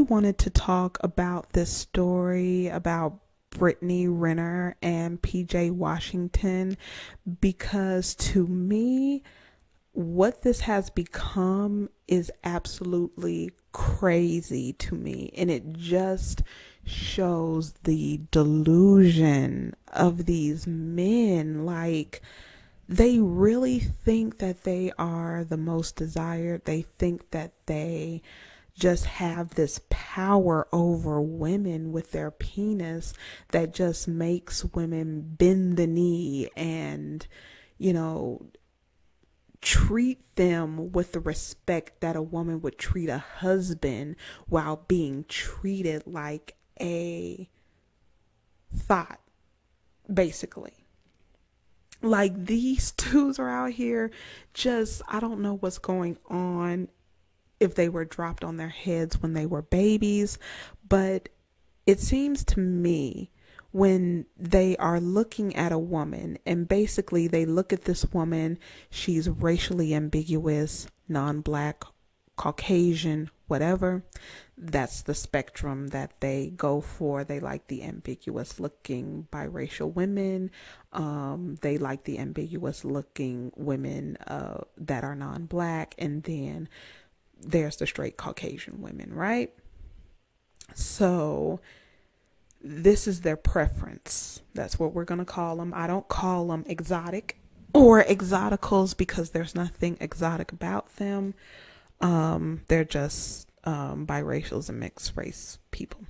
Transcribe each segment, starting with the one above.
wanted to talk about this story about Brittany Renner and PJ Washington because to me, what this has become is absolutely crazy to me. And it just shows the delusion of these men. Like, they really think that they are the most desired. They think that they just have this power over women with their penis that just makes women bend the knee and, you know, treat them with the respect that a woman would treat a husband while being treated like a thought, basically. Like, these dudes are out here just, I don't know what's going on, if they were dropped on their heads when they were babies, but it seems to me when they are looking at a woman and basically they look at this woman, she's racially ambiguous, non-black, Caucasian, whatever. That's the spectrum that they go for. They like the ambiguous looking biracial women. They like the ambiguous looking women that are non-black. And then there's the straight Caucasian women, right? So this is their preference. That's what we're going to call them. I don't call them exotic or exoticals because there's nothing exotic about them. They're just biracials and mixed race people.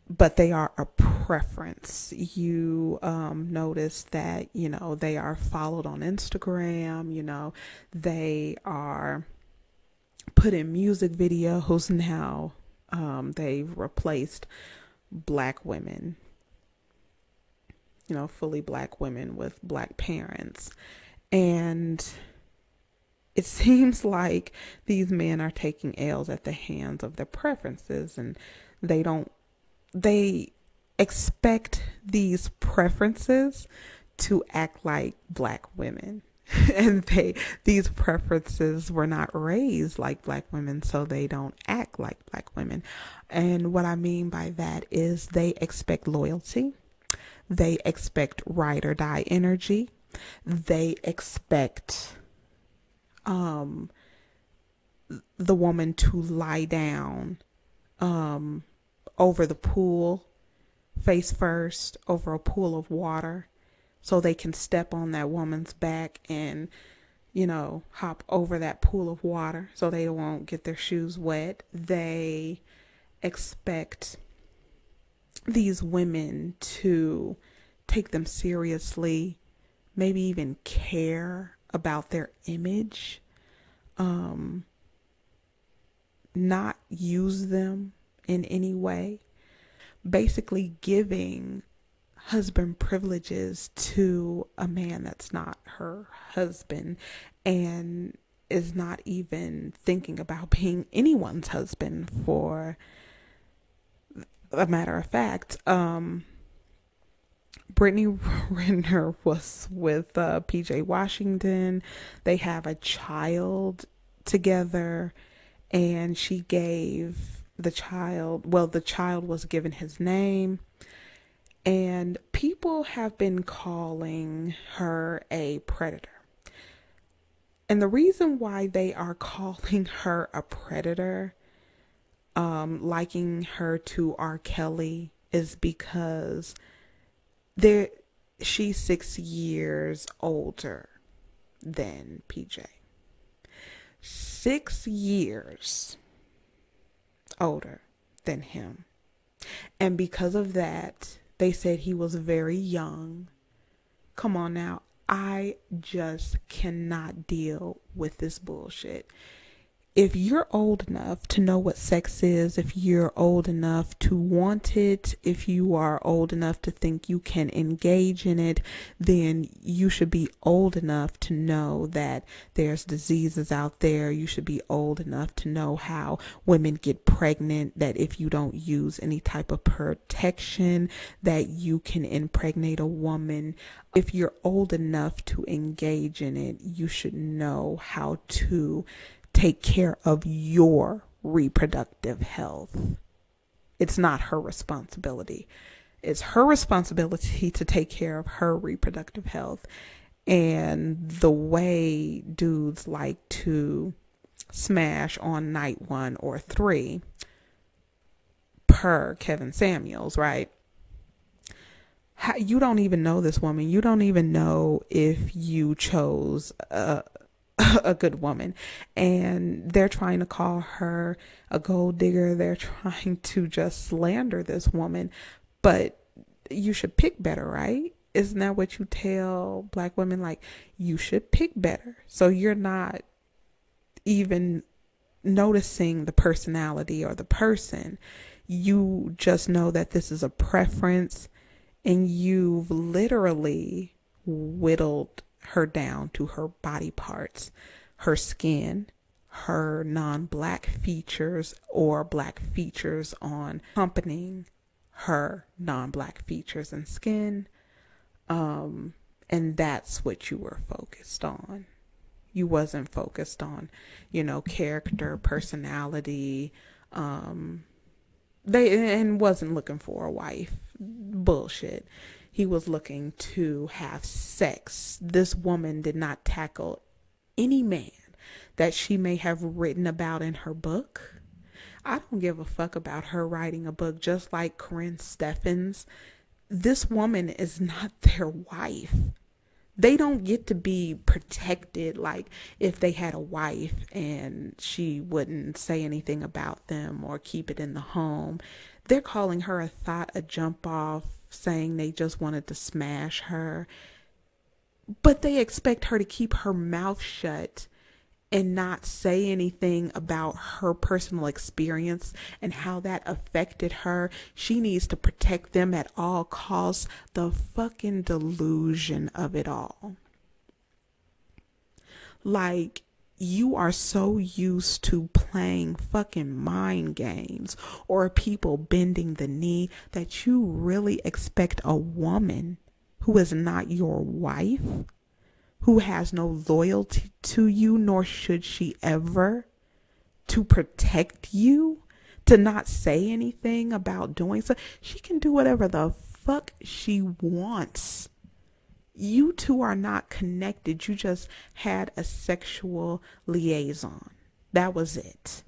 But they are a preference. You notice that, you know, they are followed on Instagram, you know, they are put in music videos now. They've replaced black women, you know, fully black women with black parents. And it seems these men are taking L's at the hands of their preferences, and they expect these preferences to act like black women. And these preferences were not raised like black women, so they don't act like black women. And what I mean by that is they expect loyalty. They expect ride or die energy. They expect the woman to lie down over the pool, face first, over a pool of water, so they can step on that woman's back and, you know, hop over that pool of water so they won't get their shoes wet. They expect these women to take them seriously, maybe even care about their image, not use them in any way, basically giving husband privileges to a man that's not her husband and is not even thinking about being anyone's husband. For a matter of fact, Brittany Renner was with PJ Washington. They have a child together, and she gave the child was given his name. And people have been calling her a predator. And the reason why they are calling her a predator, liking her to R. Kelly, is because she's 6 years older than PJ. 6 years older than him. And because of that, they said he was very young. Come on now. I just cannot deal with this bullshit. If you're old enough to know what sex is, if you're old enough to want it, if you are old enough to think you can engage in it, then you should be old enough to know that there's diseases out there. You should be old enough to know how women get pregnant, that if you don't use any type of protection, that you can impregnate a woman. If you're old enough to engage in it, you should know how to take care of your reproductive health. It's not her responsibility. It's her responsibility to take care of her reproductive health. And the way dudes like to smash on night 1 or 3, per Kevin Samuels, right? You don't even know this woman. You don't even know if you chose a good woman. And they're trying to call her a gold digger. They're trying to just slander this woman. But you should pick better, right? Isn't that what you tell black women? Like, you should pick better. So you're not even noticing the personality or the person. You just know that this is a preference, and you've literally whittled her down to her body parts, her skin, her non-black features, or black features on accompanying her non-black features and skin. And that's what you were focused on. You wasn't focused on, character, personality, and wasn't looking for a wife. Bullshit. He was looking to have sex. This woman did not tackle any man that she may have written about in her book. I don't give a fuck about her writing a book, just like Corinne Steffens. This woman is not their wife. They don't get to be protected like if they had a wife and she wouldn't say anything about them or keep it in the home. They're calling her a thought, a jump off, saying they just wanted to smash her. But they expect her to keep her mouth shut and not say anything about her personal experience and how that affected her. She needs to protect them at all costs. The fucking delusion of it all. Like, you are so used to playing fucking mind games or people bending the knee that you really expect a woman who is not your wife, who has no loyalty to you, nor should she ever, to protect you, to not say anything about doing so. She can do whatever the fuck she wants. You two are not connected. You just had a sexual liaison. That was it.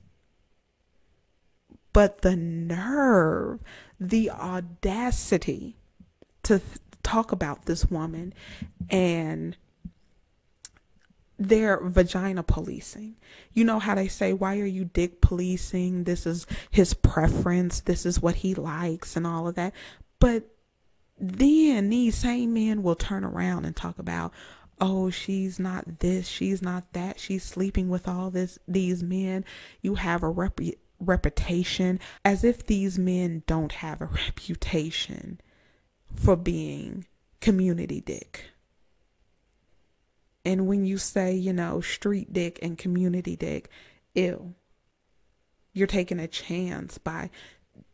But the nerve, the audacity to talk about this woman and their vagina policing. You know how they say, why are you dick policing? This is his preference. This is what he likes and all of that. But then these same men will turn around and talk about, oh, she's not this, she's not that, she's sleeping with these men. You have a reputation, as if these men don't have a reputation for being community dick. And when you say, street dick and community dick, ew, you're taking a chance by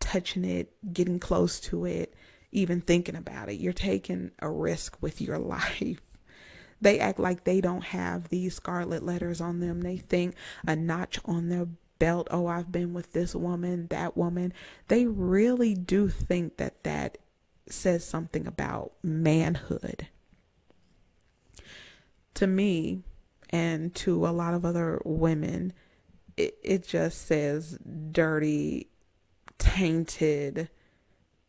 touching it, getting close to it, even thinking about it. You're taking a risk with your life. They act like they don't have these scarlet letters on them. They think a notch on their belt, oh, I've been with this woman, that woman. They really do think that says something about manhood. To me, and to a lot of other women, it just says dirty, tainted,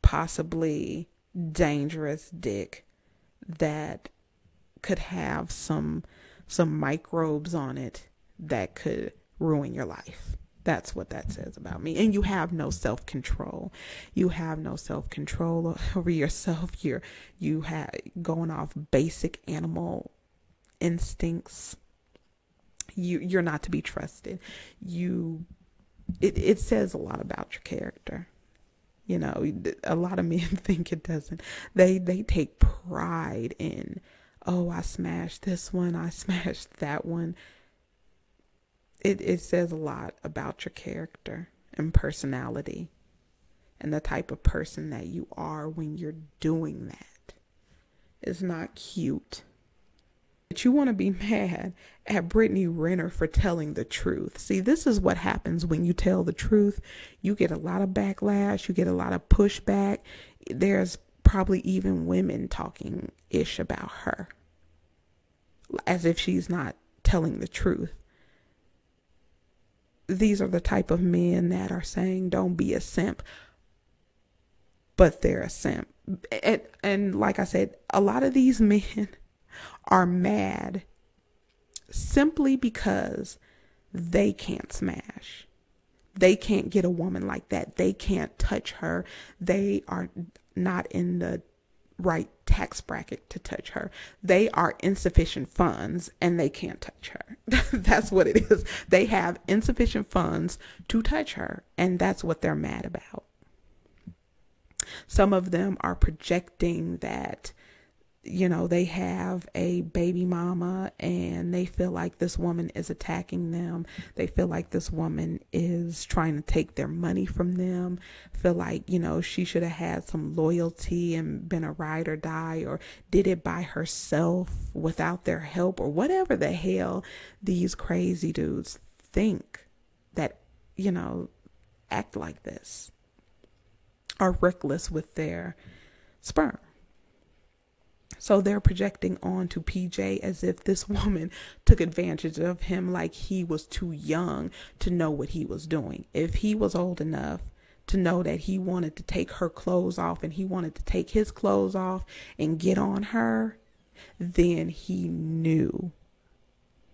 possibly dangerous dick that could have some microbes on it that could ruin your life. That's what that says about me. And you have no self-control. You have no self-control over yourself. You have going off basic animal instincts. You're not to be trusted. It says a lot about your character. A lot of men think it doesn't. They take pride in, oh, I smashed this one, I smashed that one. It says a lot about your character and personality and the type of person that you are when you're doing that. It's not cute. But you want to be mad at Brittany Renner for telling the truth. See, this is what happens when you tell the truth. You get a lot of backlash. You get a lot of pushback. There's probably even women talking ish about her as if she's not telling the truth. These are the type of men that are saying, don't be a simp, but they're a simp. And like I said, a lot of these men are mad simply because they can't smash. They can't get a woman like that. They can't touch her. They are not in the right tax bracket to touch her. They are insufficient funds and they can't touch her. That's what it is. They have insufficient funds to touch her, and that's what they're mad about. Some of them are projecting that, you know, they have a baby mama and they feel like this woman is attacking them. They feel like this woman is trying to take their money from them. Feel like, you know, she should have had some loyalty and been a ride or die, or did it by herself without their help, or whatever the hell these crazy dudes think that, you know, act like this, are reckless with their sperm. So they're projecting onto PJ as if this woman took advantage of him, like he was too young to know what he was doing. If he was old enough to know that he wanted to take her clothes off and he wanted to take his clothes off and get on her, then he knew.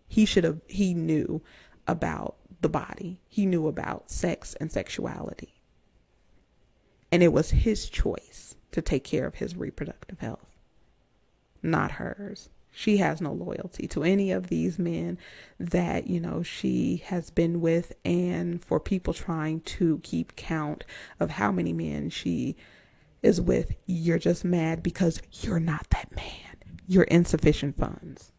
He knew about the body. He knew about sex and sexuality. And it was his choice to take care of his reproductive health, not hers. She has no loyalty to any of these men that, you know, she has been with. And for people trying to keep count of how many men she is with, you're just mad because you're not that man. You're insufficient funds.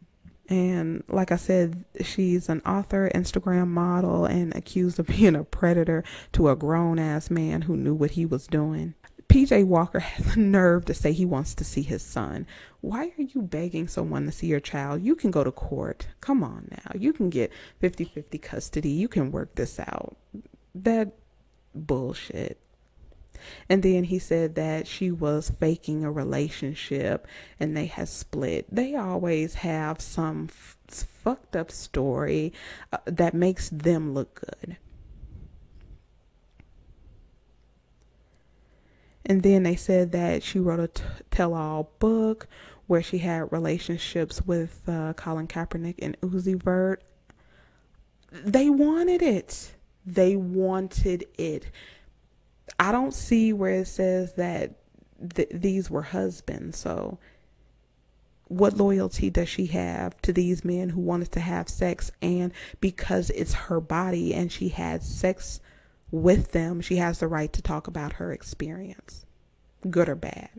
And like I said, she's an author, Instagram model, and accused of being a predator to a grown-ass man who knew what he was doing. PJ Walker has the nerve to say he wants to see his son. Why are you begging someone to see your child? You can go to court. Come on now. You can get 50-50 custody. You can work this out. That bullshit. And then he said that she was faking a relationship and they had split. They always have some fucked up story that makes them look good. And then they said that she wrote a tell-all book where she had relationships with Colin Kaepernick and Uzi Vert. They wanted it. They wanted it. I don't see where it says that these were husbands. So what loyalty does she have to these men who wanted to have sex? And because it's her body and she had sex with them, she has the right to talk about her experience, good or bad,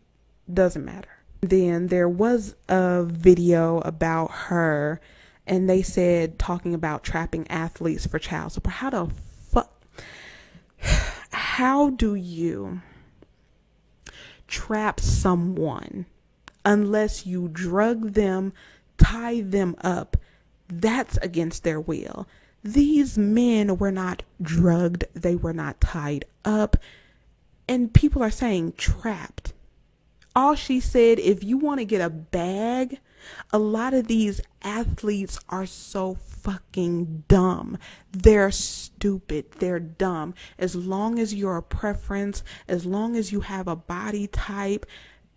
doesn't matter. Then there was a video about her, and they said talking about trapping athletes for child support. How the fuck? How do you trap someone unless you drug them, tie them up? That's against their will. These men were not drugged. They were not tied up. And people are saying trapped. All she said, if you want to get a bag, a lot of these athletes are so fucking dumb. They're stupid. They're dumb. As long as you're a preference, as long as you have a body type,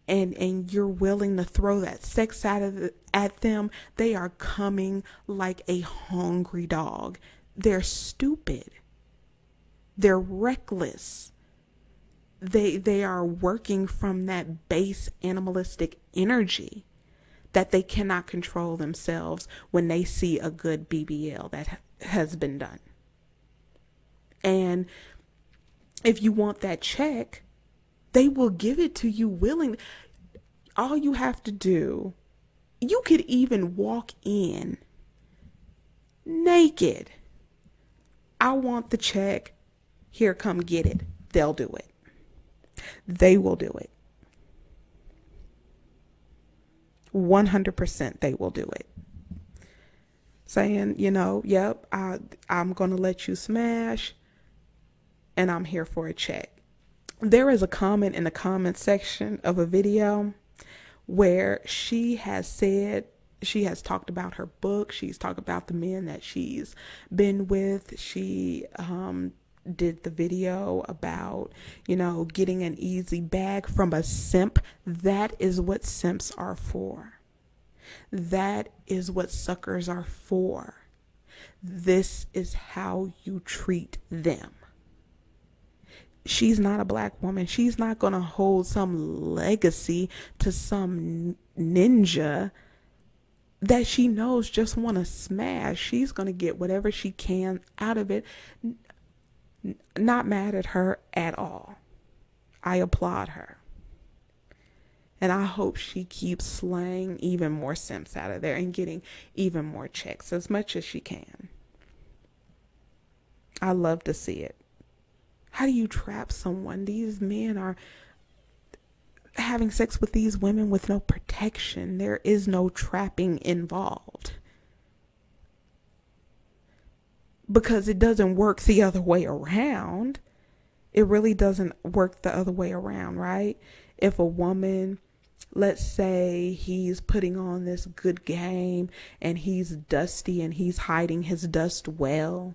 and you're willing to throw that sex at them, they are coming like a hungry dog. They're stupid. They're reckless. They are working from that base animalistic energy that they cannot control themselves when they see a good BBL that has been done. And if you want that check, they will give it to you willingly. All you have to do, you could even walk in naked. I want the check. Here, come get it. They'll do it. They will do it. 100% they will do it. saying, you know, yep, I'm going to let you smash and I'm here for a check. There is a comment in the comment section of a video where she has said, she has talked about her book. She's talked about the men that she's been with. She did the video about, you know, getting an easy bag from a simp. That is what simps are for. That is what suckers are for. This is how you treat them. She's not a black woman. She's not going to hold some legacy to some ninja that she knows just want to smash. She's going to get whatever she can out of it. Not mad at her at all. I applaud her. And I hope she keeps slaying even more simps out of there and getting even more checks as much as she can. I love to see it. How do you trap someone? These men are having sex with these women with no protection. There is no trapping involved. Because it doesn't work the other way around. It really doesn't work the other way around, right? If a woman, let's say he's putting on this good game and he's dusty and he's hiding his dust well,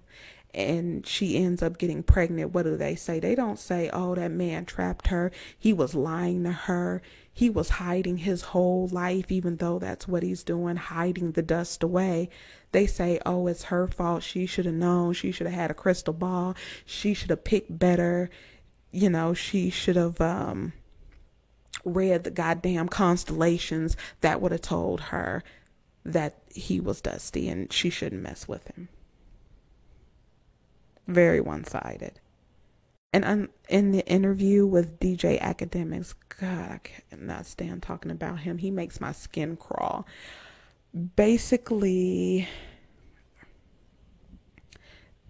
and she ends up getting pregnant, what do they say? They don't say, oh, that man trapped her. He was lying to her. He was hiding his whole life, even though that's what he's doing, hiding the dust away. They say, oh, it's her fault. She should have known. She should have had a crystal ball. She should have picked better. You know, she should have read the goddamn constellations. That would have told her that he was dusty and she shouldn't mess with him. Very one-sided. And in the interview with DJ Academics, God, I cannot stand talking about him. He makes my skin crawl. Basically,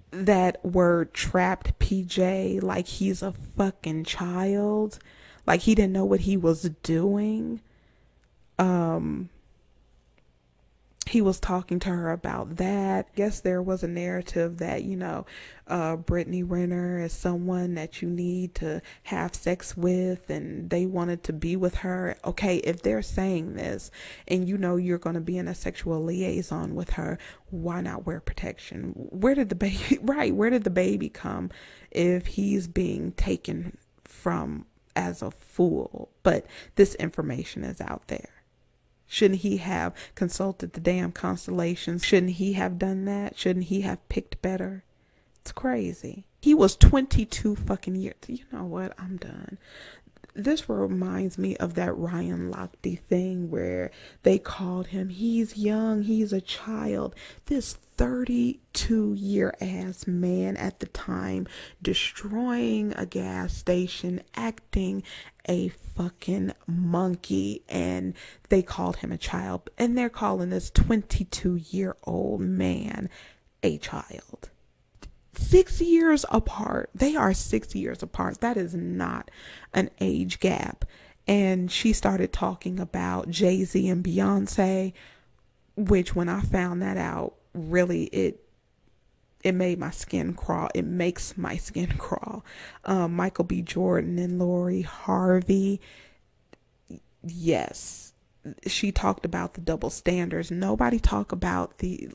that word trapped PJ like he's a fucking child. Like he didn't know what he was doing. He was talking to her about that. I guess there was a narrative that, you know, Brittany Renner is someone that you need to have sex with and they wanted to be with her. Okay, if they're saying this and you know you're going to be in a sexual liaison with her, why not wear protection? Where did the baby, right, where did the baby come if he's being taken from as a fool? But this information is out there. Shouldn't he have consulted the damn constellations? Shouldn't he have done that? Shouldn't he have picked better? It's crazy. He was 22 fucking years. You know what? I'm done. This reminds me of that Ryan Lochte thing where they called him, he's young, he's a child. This 32-year ass man at the time destroying a gas station, acting a fucking monkey, and they called him a child. And they're calling this 22-year-old man a child. 6 years apart. They are 6 years apart. That is not an age gap. And she started talking about Jay-Z and Beyonce, which when I found that out, really it made my skin crawl. It makes my skin crawl. Michael B. Jordan and Lori Harvey. Yes. She talked about the double standards. Nobody talk about the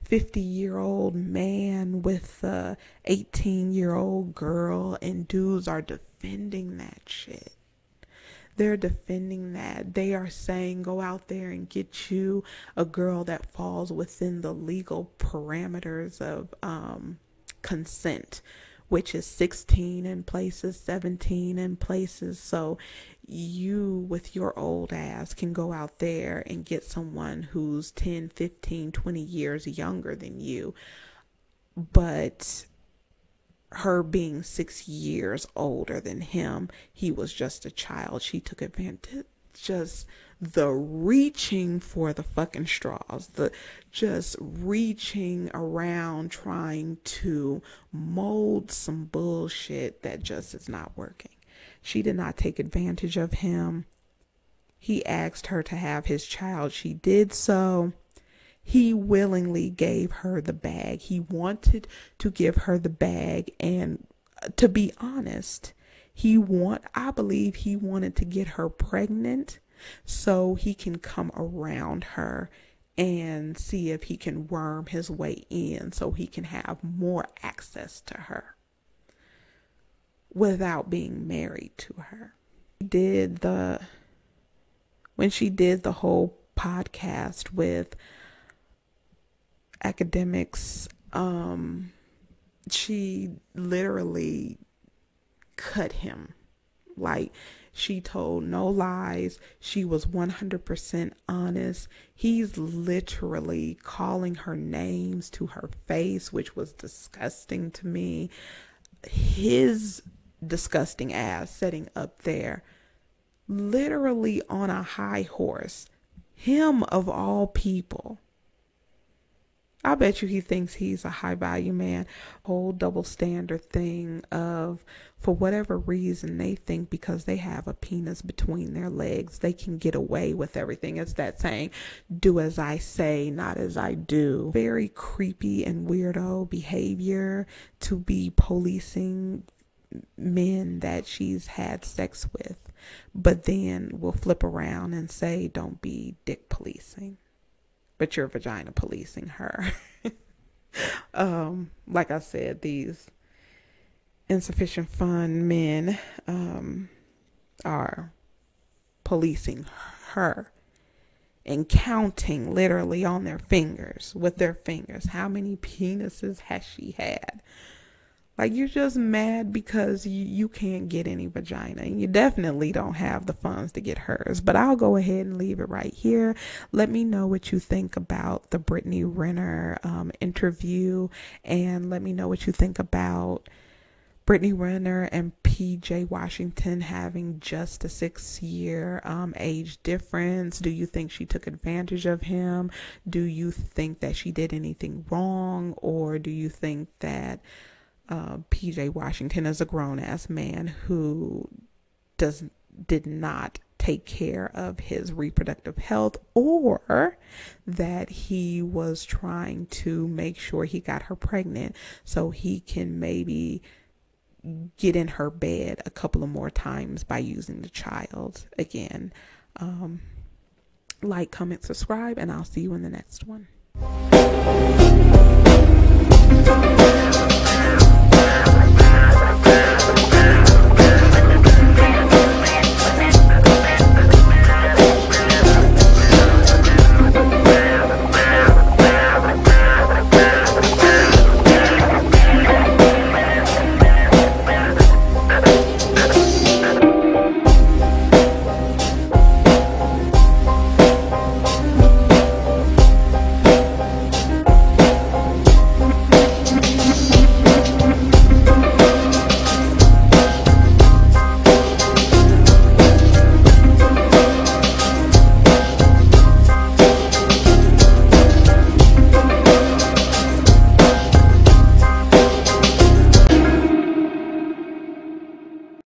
50-year-old man with the 18-year-old girl, and dudes are defending that shit. They're defending that. They are saying go out there and get you a girl that falls within the legal parameters of consent, which is 16 in places, 17 in places. So you with your old ass can go out there and get someone who's 10, 15, 20 years younger than you. But her being 6 years older than him, he was just a child. She took advantage. Just the reaching for the fucking straws, the just reaching around trying to mold some bullshit that just is not working. She did not take advantage of him. He asked her to have his child. She did so. He willingly gave her the bag. He wanted to give her the bag, and to be honest, I believe he wanted to get her pregnant so he can come around her and see if he can worm his way in so he can have more access to her without being married to her. When she did the whole podcast with academics, she literally cut him. Like, she told no lies. She was 100% honest. He's literally calling her names to her face, which was disgusting to me. His disgusting ass sitting up there, literally on a high horse. Him of all people. I bet you he thinks he's a high value man. Whole double standard thing of, for whatever reason, they think because they have a penis between their legs, they can get away with everything. It's that saying, do as I say, not as I do. Very creepy and weirdo behavior to be policing men that she's had sex with, but then will flip around and say, don't be dick policing, but you're vagina policing her. Like I said, these insufficient fun men are policing her and counting literally on their fingers, with their fingers, how many penises has she had. Like, you're just mad because you can't get any vagina. And you definitely don't have the funds to get hers. But I'll go ahead and leave it right here. Let me know what you think about the Brittany Renner interview. And let me know what you think about Brittany Renner and PJ Washington having just a 6-year age difference. Do you think she took advantage of him? Do you think that she did anything wrong? Or do you think that PJ Washington is a grown-ass man who did not take care of his reproductive health, or that he was trying to make sure he got her pregnant so he can maybe get in her bed a couple of more times by using the child again? Like, comment, subscribe, and I'll see you in the next one.